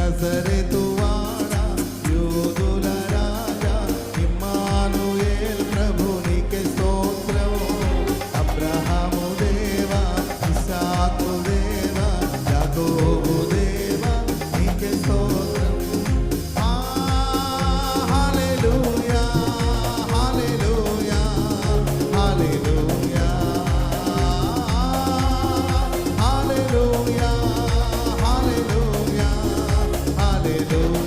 నజరేతువాడా యూదుల రాజా ఇమ్మానుయేల్ ప్రభు నీకే స్తోత్రం. అబ్రహాము దేవా ఇస్సాకు దేవా యాకోబు దేవా నీకే స్తోత్రం. హల్లెలూయా హల్లెలూయా హల్లెలూయా హల్లెలూయా హల్లెలూయా హల్లెలూయా